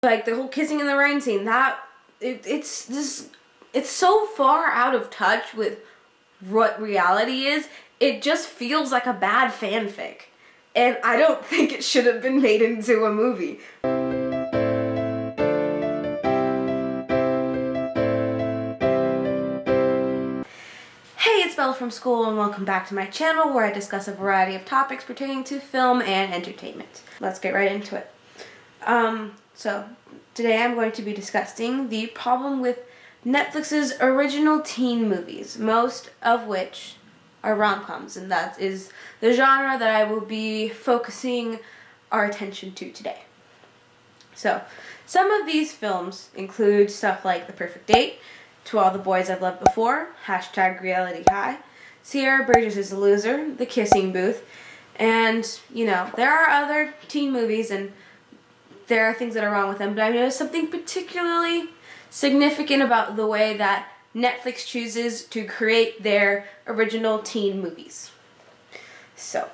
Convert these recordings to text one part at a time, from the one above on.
Like the whole kissing in the rain scene, it's so far out of touch with what reality is. It just feels like a bad fanfic. And I don't think it should have been made into a movie. Hey, it's Bella from school and welcome back to my channel where I discuss a variety of topics pertaining to film and entertainment. Let's get right into it. So today I'm going to be discussing the problem with Netflix's original teen movies, most of which are rom-coms, and that is the genre that I will be focusing our attention to today. So, some of these films include stuff like The Perfect Date, To All the Boys I've Loved Before, #RealityHigh, Sierra Burgess is a Loser, The Kissing Booth, and, you know, there are other teen movies and there are things that are wrong with them, but I noticed something particularly significant about the way that Netflix chooses to create their original teen movies. So,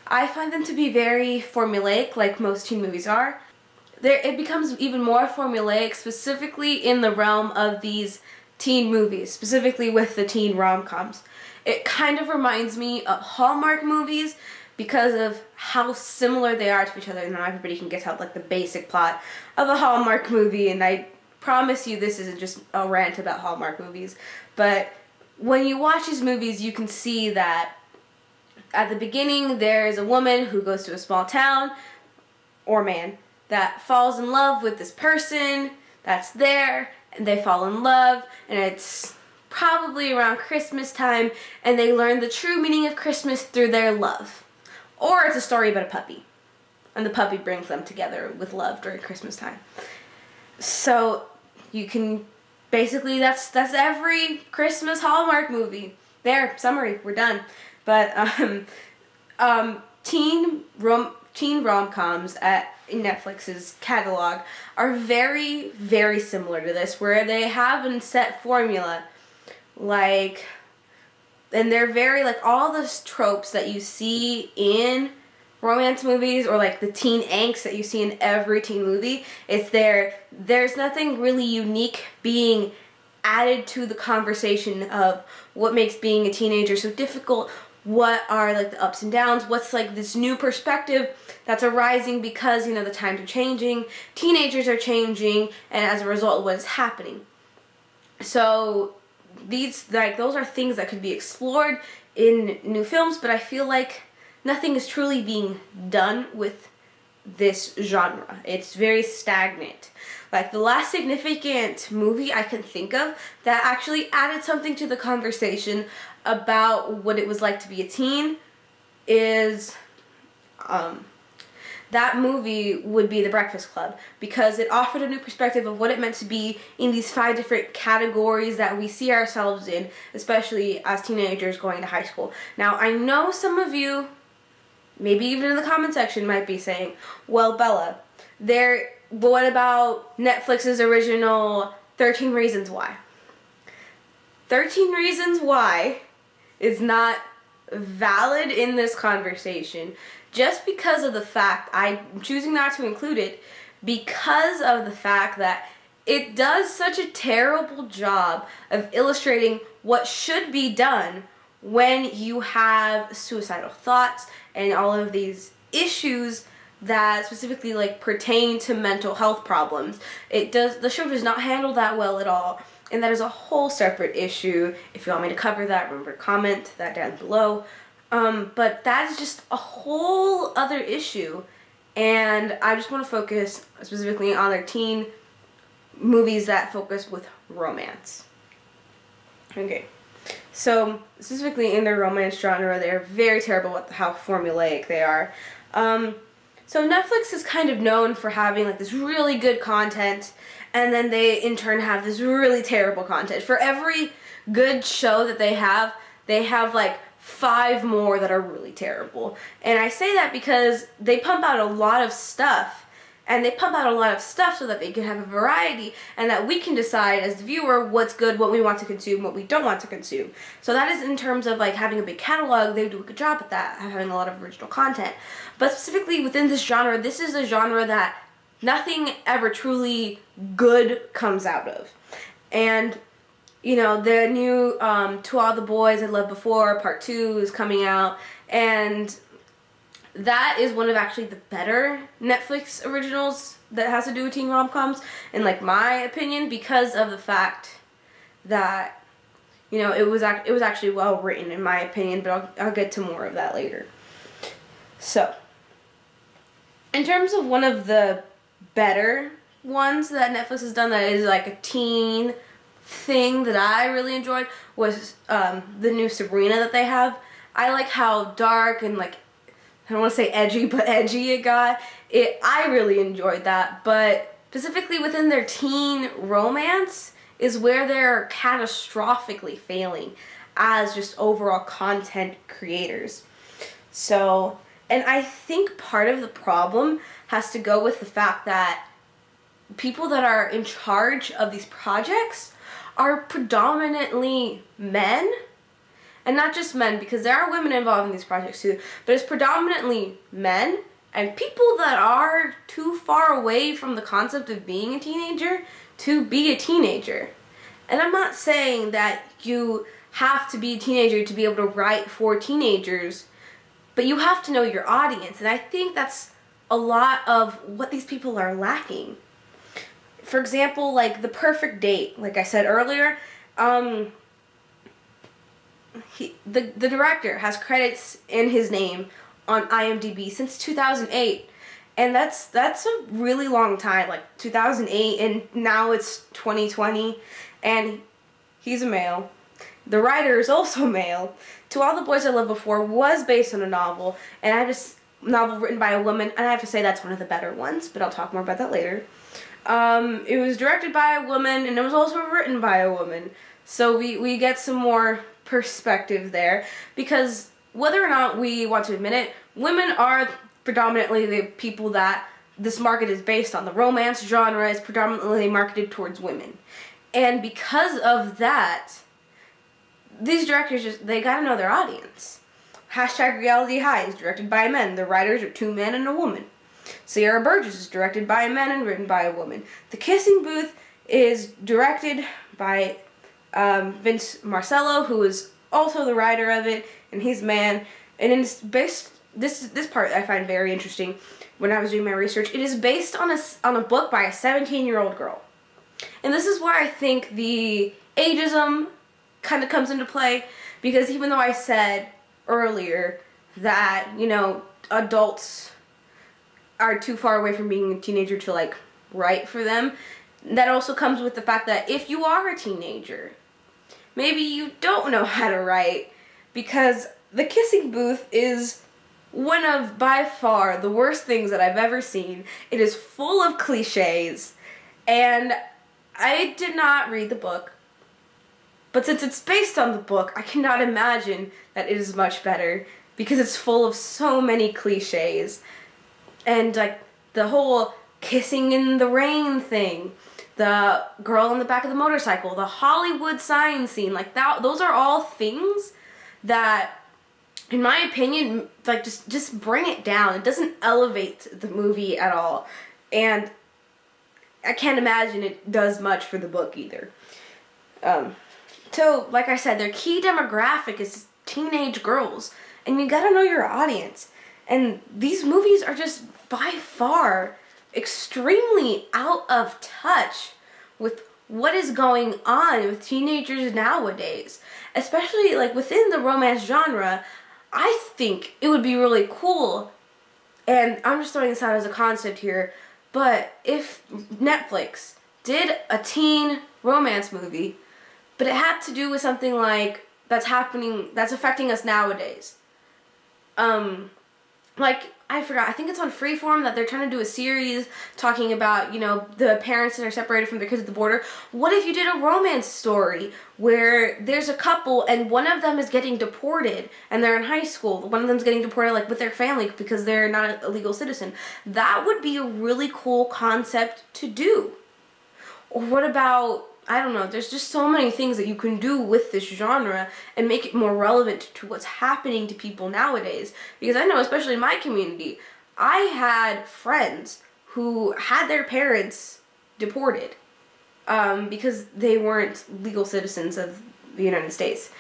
I find them to be very formulaic, like most teen movies are. It becomes even more formulaic, specifically in the realm of these teen movies, specifically with the teen rom-coms. It kind of reminds me of Hallmark movies because of how similar they are to each other, and not everybody can get out like the basic plot of a Hallmark movie, and I promise you this isn't just a rant about Hallmark movies, but when you watch these movies you can see that at the beginning there's a woman who goes to a small town, or man, that falls in love with this person that's there, and they fall in love, and it's probably around Christmas time, and they learn the true meaning of Christmas through their love. Or it's a story about a puppy, and the puppy brings them together with love during Christmas time. So you can basically, that's every Christmas Hallmark movie. There, summary, we're done. But teen rom-coms in Netflix's catalog are very, very similar to this, where they have a set formula, like, and they're very, like, all the tropes that you see in romance movies, or like the teen angst that you see in every teen movie, it's there. There's nothing really unique being added to the conversation of what makes being a teenager so difficult, what are like the ups and downs, what's like this new perspective that's arising because, you know, the times are changing, teenagers are changing, and as a result what is happening. So these, like, those are things that could be explored in new films, but I feel like nothing is truly being done with this genre. It's very stagnant. Like, the last significant movie I can think of that actually added something to the conversation about what it was like to be a teen is, that movie would be The Breakfast Club, because it offered a new perspective of what it meant to be in these 5 different categories that we see ourselves in, especially as teenagers going to high school. Now, I know some of you, maybe even in the comment section, might be saying, well, Bella, what about Netflix's original 13 Reasons Why? 13 Reasons Why is not valid in this conversation just because of the fact I'm choosing not to include it, because of the fact that it does such a terrible job of illustrating what should be done when you have suicidal thoughts and all of these issues that specifically like pertain to mental health problems. The show does not handle that well at all, and that is a whole separate issue. If you want me to cover that, remember, comment that down below. But that is just a whole other issue, and I just want to focus specifically on their teen movies that focus with romance. Okay, so specifically in their romance genre, they're very terrible at how formulaic they are. So Netflix is kind of known for having like this really good content, and then they in turn have this really terrible content. For every good show that they have like 5 more that are really terrible. And I say that because they pump out a lot of stuff, and they pump out a lot of stuff so that they can have a variety, and that we can decide as the viewer what's good, what we want to consume, what we don't want to consume. So that is in terms of like having a big catalog. They do a good job at that, having a lot of original content. But specifically within this genre, this is a genre that nothing ever truly good comes out of. And, you know, the new To All the Boys I Loved Before, Part 2 is coming out, and that is one of actually the better Netflix originals that has to do with teen rom-coms, in like my opinion, because of the fact that, you know, it was actually well written in my opinion, but I'll get to more of that later. So, in terms of one of the better ones that Netflix has done that is like a teen thing that I really enjoyed was the new Sabrina that they have. I like how dark and like, I don't want to say edgy, but edgy it got. I really enjoyed that, but specifically within their teen romance is where they're catastrophically failing as just overall content creators. So, and I think part of the problem has to go with the fact that people that are in charge of these projects are predominantly men. And not just men, because there are women involved in these projects too, but it's predominantly men and people that are too far away from the concept of being a teenager to be a teenager. And I'm not saying that you have to be a teenager to be able to write for teenagers, but you have to know your audience, and I think that's a lot of what these people are lacking. For example, like The Perfect Date, like I said earlier, the director has credits in his name on IMDb since 2008, and that's a really long time, like 2008, and now it's 2020, and he's a male. The writer is also male. To All the Boys I Loved Before was based on a novel, and novel written by a woman, and I have to say that's one of the better ones, but I'll talk more about that later. It was directed by a woman, and it was also written by a woman, so we get some more perspective there, because whether or not we want to admit it, women are predominantly the people that this market is based on. The romance genre is predominantly marketed towards women, and because of that, these directors they gotta know their audience. Hashtag Reality High is directed by men. The writers are 2 men and a woman. Sierra Burgess is directed by a man and written by a woman. The Kissing Booth is directed by Vince Marcello, who is also the writer of it, and he's a man. And it's based, this part I find very interesting when I was doing my research. It is based on a book by a 17-year-old girl. And this is where I think the ageism kind of comes into play, because even though I said earlier that, you know, adults are too far away from being a teenager to like write for them, that also comes with the fact that if you are a teenager, maybe you don't know how to write, because The Kissing Booth is one of, by far, the worst things that I've ever seen. It is full of cliches, and I did not read the book, but since it's based on the book, I cannot imagine that it is much better, because it's full of so many cliches. And like the whole kissing in the rain thing, the girl on the back of the motorcycle, the Hollywood sign scene, like that, those are all things that, in my opinion, like just bring it down. It doesn't elevate the movie at all, and I can't imagine it does much for the book either. So, like I said, their key demographic is teenage girls, and you gotta know your audience. And these movies are just by far extremely out of touch with what is going on with teenagers nowadays. Especially like within the romance genre, I think it would be really cool, and I'm just throwing this out as a concept here, but if Netflix did a teen romance movie, but it had to do with something like that's affecting us nowadays. Like, I forgot, I think it's on Freeform that they're trying to do a series talking about, you know, the parents that are separated from their kids at the border. What if you did a romance story where there's a couple and one of them is getting deported and they're in high school. One of them's getting deported like with their family because they're not a legal citizen. That would be a really cool concept to do. Or what about, I don't know, there's just so many things that you can do with this genre and make it more relevant to what's happening to people nowadays. Because I know, especially in my community, I had friends who had their parents deported because they weren't legal citizens of the United States.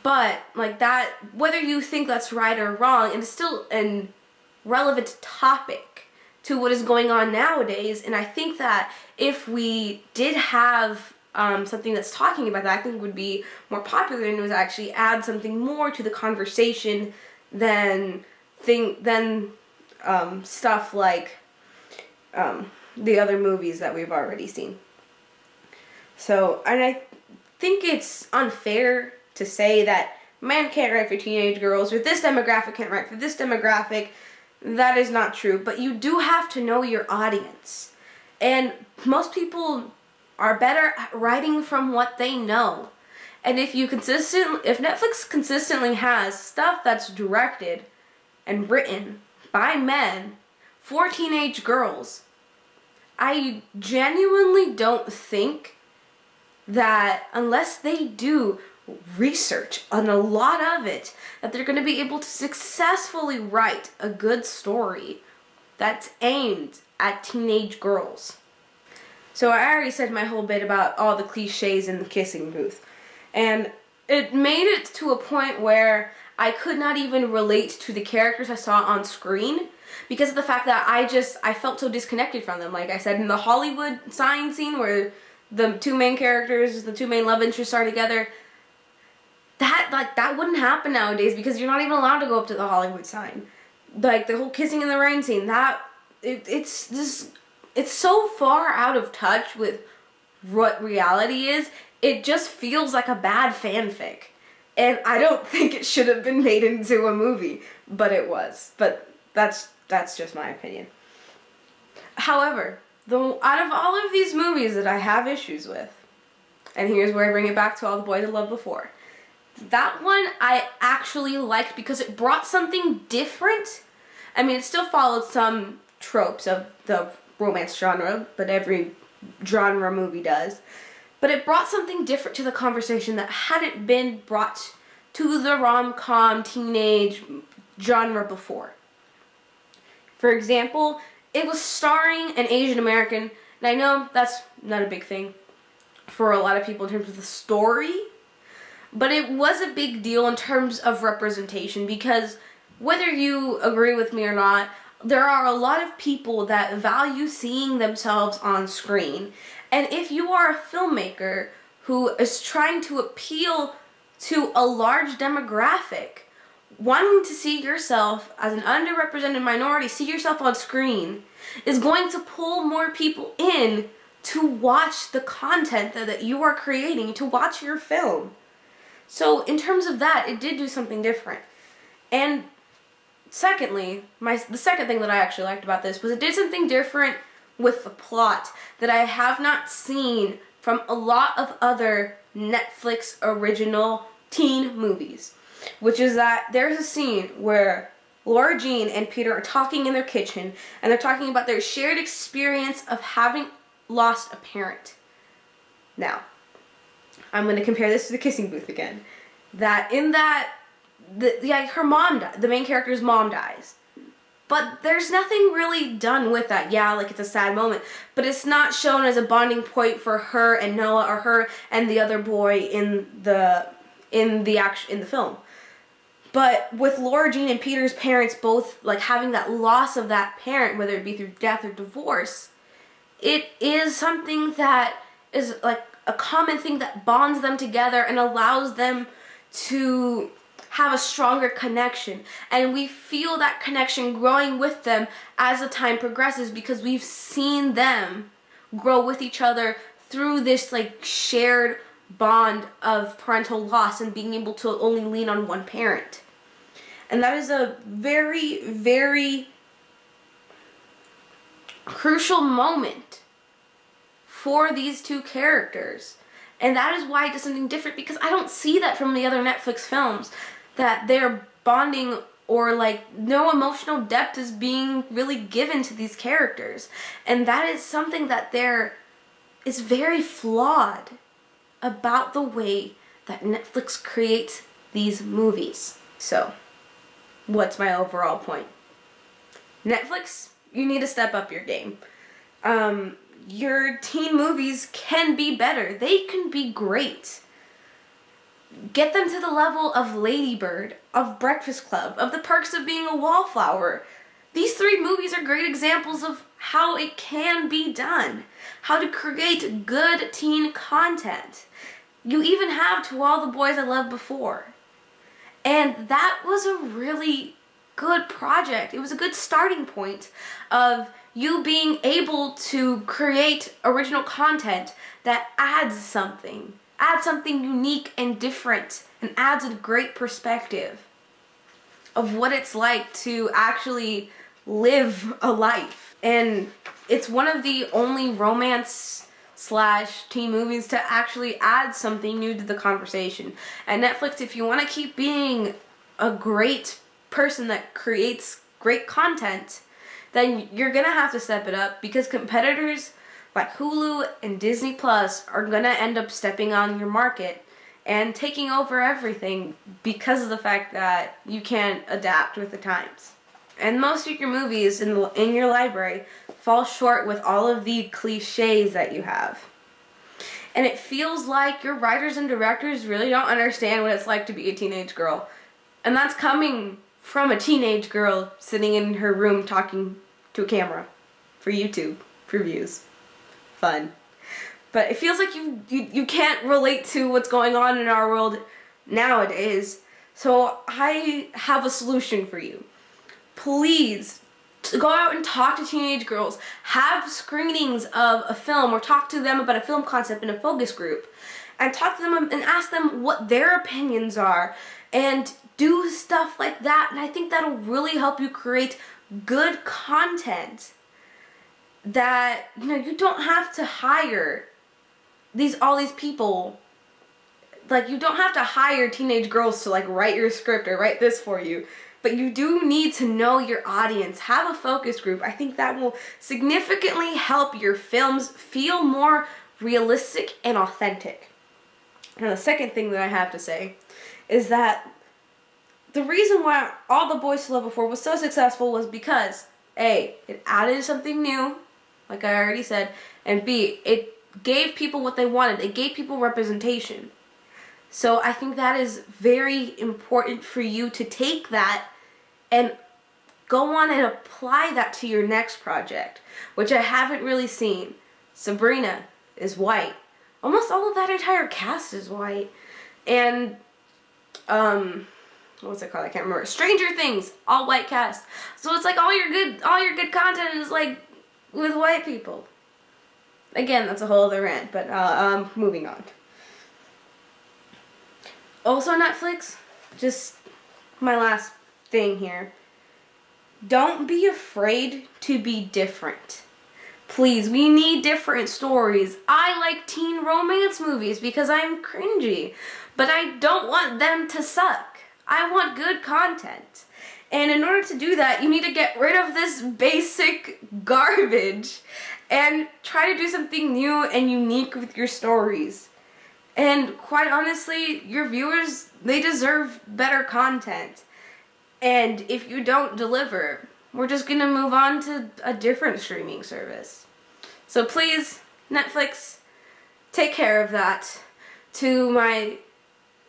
But, like, that, whether you think that's right or wrong, it is still a relevant topic to what is going on nowadays. And I think that if we did have something that's talking about that, I think it would be more popular, and it would actually add something more to the conversation than stuff like the other movies that we've already seen. So, and I think it's unfair to say that men can't write for teenage girls, or this demographic can't write for this demographic. That is not true, but you do have to know your audience. And most people are better at writing from what they know. And if Netflix consistently has stuff that's directed and written by men for teenage girls, I genuinely don't think that unless they do research on a lot of it, that they're going to be able to successfully write a good story that's aimed at teenage girls. So I already said my whole bit about all the cliches in the kissing booth, and it made it to a point where I could not even relate to the characters I saw on screen because of the fact that I felt so disconnected from them. Like I said, in the Hollywood sign scene where the two main characters, the two main love interests are together, that wouldn't happen nowadays because you're not even allowed to go up to the Hollywood sign. Like the whole kissing in the rain scene, it's so far out of touch with what reality is. It just feels like a bad fanfic. And I don't think it should have been made into a movie, but it was. But that's just my opinion. However, out of all of these movies that I have issues with, and here's where I bring it back to All the Boys I Loved Before, that one I actually liked because it brought something different. I mean, it still followed some tropes of the romance genre, but every genre movie does. But it brought something different to the conversation that hadn't been brought to the rom-com teenage genre before. For example, it was starring an Asian American, and I know that's not a big thing for a lot of people in terms of the story, but it was a big deal in terms of representation because whether you agree with me or not, there are a lot of people that value seeing themselves on screen. And if you are a filmmaker who is trying to appeal to a large demographic, wanting to see yourself as an underrepresented minority, see yourself on screen, is going to pull more people in to watch the content that you are creating, to watch your film. So in terms of that, it did do something different. And secondly, the second thing that I actually liked about this was it did something different with the plot that I have not seen from a lot of other Netflix original teen movies, which is that there's a scene where Laura Jean and Peter are talking in their kitchen, and they're talking about their shared experience of having lost a parent. Now, I'm going to compare this to the kissing booth again. Her mom died. The main character's mom dies. But there's nothing really done with that. Yeah, like it's a sad moment, but it's not shown as a bonding point for her and Noah, or her and the other boy in the film. But with Laura Jean and Peter's parents both like having that loss of that parent, whether it be through death or divorce, it is something that is like a common thing that bonds them together and allows them to have a stronger connection. And we feel that connection growing with them as the time progresses because we've seen them grow with each other through this like shared bond of parental loss and being able to only lean on one parent. And that is a very, very crucial moment for these two characters. And that is why it does something different, because I don't see that from the other Netflix films, that they're bonding or like no emotional depth is being really given to these characters. And that is something that is very flawed about the way that Netflix creates these movies. So, what's my overall point? Netflix you need to step up your game. Your teen movies can be better. They can be great. Get them to the level of Lady Bird, of Breakfast Club, of The Perks of Being a Wallflower. These 3 movies are great examples of how it can be done. How to create good teen content. You even have To All the Boys I Loved Before. And that was a really good project. It was a good starting point of you being able to create original content that adds something unique and different, and adds a great perspective of what it's like to actually live a life. And it's one of the only romance / teen movies to actually add something new to the conversation. And Netflix, if you want to keep being a great person that creates great content, then you're gonna have to step it up, because competitors like Hulu and Disney Plus are gonna end up stepping on your market and taking over everything because of the fact that you can't adapt with the times. And most of your movies in your library fall short with all of the cliches that you have. And it feels like your writers and directors really don't understand what it's like to be a teenage girl. And that's coming from a teenage girl sitting in her room talking to a camera for YouTube, for views. Fun. But it feels like you can't relate to what's going on in our world nowadays. So I have a solution for you. Please go out and talk to teenage girls. Have screenings of a film, or talk to them about a film concept in a focus group. And talk to them and ask them what their opinions are. And do stuff like that. And I think that'll really help you create good content that, you don't have to hire all these people. Like, you don't have to hire teenage girls to write your script or write this for you. But you do need to know your audience. Have a focus group. I think that will significantly help your films feel more realistic and authentic. Now, the second thing that I have to say is that the reason why All the Boys to Love Before was so successful was because A, it added something new, like I already said, and B, it gave people what they wanted. It gave people representation. So I think that is very important for you to take that and go on and apply that to your next project, which I haven't really seen. Sabrina is white. Almost all of that entire cast is white. And, what's it called? I can't remember. Stranger Things, all white cast. So it's like all your good content is with white people. Again, that's a whole other rant, but moving on. Also Netflix, just my last thing here. Don't be afraid to be different. Please, we need different stories. I like teen romance movies because I'm cringy, but I don't want them to suck. I want good content. And in order to do that, you need to get rid of this basic garbage and try to do something new and unique with your stories. And quite honestly, your viewers, they deserve better content. And if you don't deliver, we're just gonna move on to a different streaming service. So please, Netflix, take care of that. To my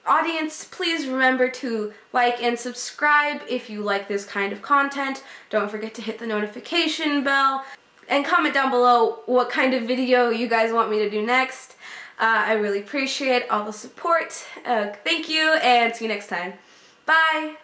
audience, please remember to like and subscribe if you like this kind of content. Don't forget to hit the notification bell. And comment down below what kind of video you guys want me to do next. I really appreciate all the support. Thank you, and see you next time. Bye!